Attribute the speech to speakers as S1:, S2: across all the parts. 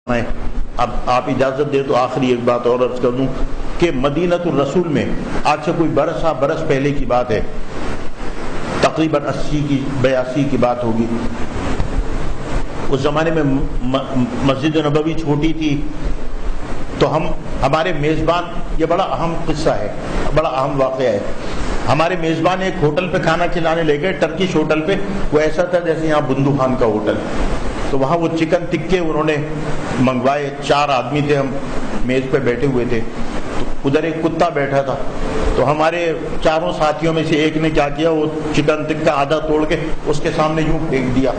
S1: اب آپ اجازت دے تو آخری ایک بات اور عرض کر دوں کہ مدینۃ الرسول میں آج سے کوئی برس پہلے کی بات ہے، تقریباً 82 کی بات ہوگی۔ اس زمانے میں مسجد نبوی چھوٹی تھی، تو ہمارے میزبان، یہ بڑا اہم قصہ ہے، بڑا اہم واقعہ ہے۔ ہمارے میزبان ایک ہوٹل پہ کھانا کھلانے لے گئے، ٹرکش ہوٹل پہ۔ وہ ایسا تھا جیسے یہاں بندو خان کا ہوٹل، تو وہاں وہ چکن ٹکے انہوں نے منگوائے۔ 4 آدمی تھے، ہم میز پہ بیٹھے ہوئے تھے، تو ادھر ایک کتا بیٹھا تھا۔ تو ہمارے 4 ساتھیوں میں سے ایک نے کیا کیا، وہ چکن ٹکا آدھا توڑ کے اس کے سامنے یوں پھینک دیا۔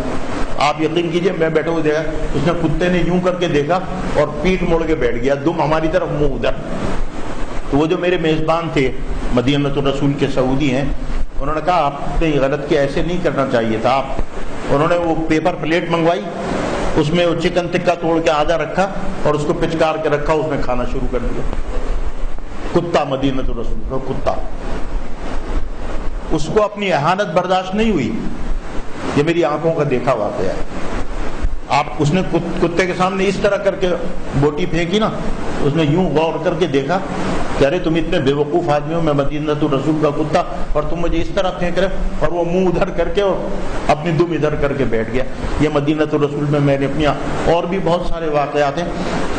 S1: آپ یقین کیجئے، میں بیٹھے ہوئے دیکھا، اس نے کتے نے یوں کر کے دیکھا اور پیٹھ موڑ کے بیٹھ گیا، دم ہماری طرف منہ ادھر۔ تو وہ جو میرے میزبان تھے، مدینۃ الرسول کے سعودی ہیں، انہوں نے کہا آپ نے یہ غلط کیا، ایسے نہیں کرنا چاہیے تھا آپ۔ انہوں نے وہ پیپر پلیٹ منگوائی، اس میں وہ چکن ٹکا توڑ کے آدھا رکھا اور اس کو پچکار کے رکھا، اس میں کھانا شروع کر دیا۔ کتا، مدینۃ الرسول کا کتا، اس کو اپنی اہانت برداشت نہیں ہوئی۔ یہ میری آنکھوں کا دیکھا واقعہ ہے۔ اس نے کتے کے سامنے اس طرح کر کے بوٹی پھینکی نا، اس نے یوں غور کر کے دیکھا کہ ارے تم اتنے بے وقوف آدمی ہو، میں مدینۃ الرسول کا کتا اور تم مجھے اس طرح پھینک رہے، اور وہ منہ ادھر کر کے اور اپنی دم ادھر کر کے بیٹھ گیا۔ یہ مدینۃ الرسول میں نے اپنی اور بھی بہت سارے واقعات ہیں۔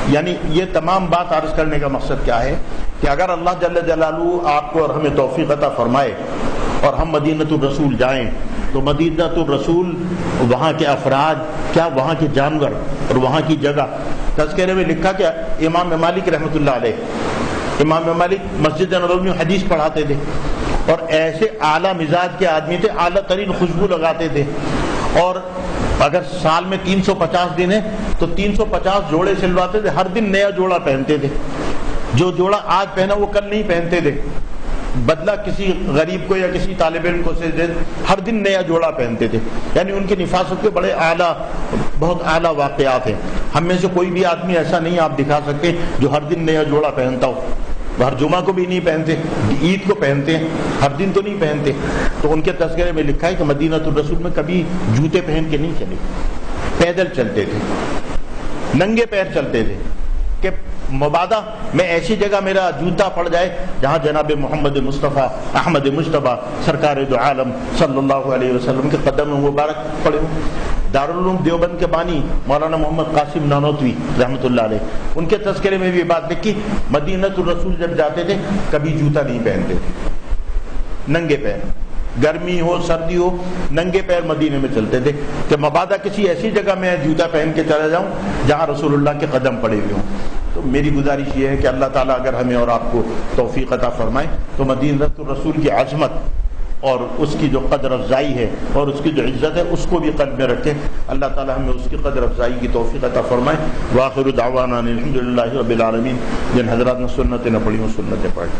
S1: یعنی یہ تمام بات عرض کرنے کا مقصد کیا ہے کہ اگر اللہ جل جلالہ آپ کو اور ہمیں توفیق عطا فرمائے اور ہم مدینۃ الرسول جائیں، تو مدینۃ الرسول، وہاں کے افراد کیا، وہاں کے جانور اور وہاں کی جگہ۔ تذکرے میں لکھا کہ امام مالک رحمۃ اللہ علیہ، امام مالک مسجد نبوی میں حدیث پڑھاتے تھے، اور ایسے اعلیٰ مزاج کے آدمی تھے، اعلیٰ ترین خوشبو لگاتے تھے، اور اگر سال میں 350 دن ہے تو 350 جوڑے سلواتے تھے، ہر دن نیا جوڑا پہنتے تھے۔ جو جوڑا آج پہنا وہ کل نہیں پہنتے تھے، بدلہ کسی غریب کو یا کسی طالب علم کو سے ہر دن نیا جوڑا پہنتے تھے۔ یعنی ان کی نفاست کے بڑے اعلیٰ، بہت اعلیٰ واقعات ہیں۔ ہم میں سے کوئی بھی آدمی ایسا نہیں آپ دکھا سکتے جو ہر دن نیا جوڑا پہنتا ہو۔ ہر جمعہ کو بھی نہیں پہنتے، عید کو پہنتے ہیں، ہر دن تو نہیں پہنتے۔ تو ان کے تذکرے میں لکھا ہے کہ مدینۃ الرسول میں کبھی جوتے پہن کے نہیں چلے، پیدل چلتے تھے، ننگے پیر چلتے تھے، کہ مبادہ میں ایسی جگہ میرا جوتا پڑ جائے جہاں جناب محمد مصطفیٰ احمد مجتبیٰ سرکار دو عالم صلی اللہ علیہ وسلم کے قدم مبارک پڑے ہوں۔ دارالعلوم دیوبند کے بانی مولانا محمد قاسم نانوتوی رحمۃ اللہ علیہ، ان کے تذکرے میں بھی یہ بات لکھی، مدینۃ الرسول جب جاتے تھے کبھی جوتا نہیں پہنتے تھے، ننگے پیر، گرمی ہو سردی ہو، ننگے پیر مدینے میں چلتے تھے، کہ مبادہ کسی ایسی جگہ میں جوتا پہن کے چلا جاؤں جہاں رسول اللہ کے قدم پڑے ہوئے ہوں۔ تو میری گزارش یہ ہے کہ اللہ تعالیٰ اگر ہمیں اور آپ کو توفیق عطا فرمائے تو مدینۃ الرسول کی عظمت اور اس کی جو قدر افزائی ہے اور اس کی جو عزت ہے اس کو بھی قلب میں رکھیں۔ اللہ تعالیٰ ہمیں اس کی قدر افزائی کی توفیق عطا فرمائے۔ وآخر دعوانا الحمدللہ رب العالمین۔ جن حضرات نے سنتیں نہ پڑھی ہوں سنتیں پڑھیں۔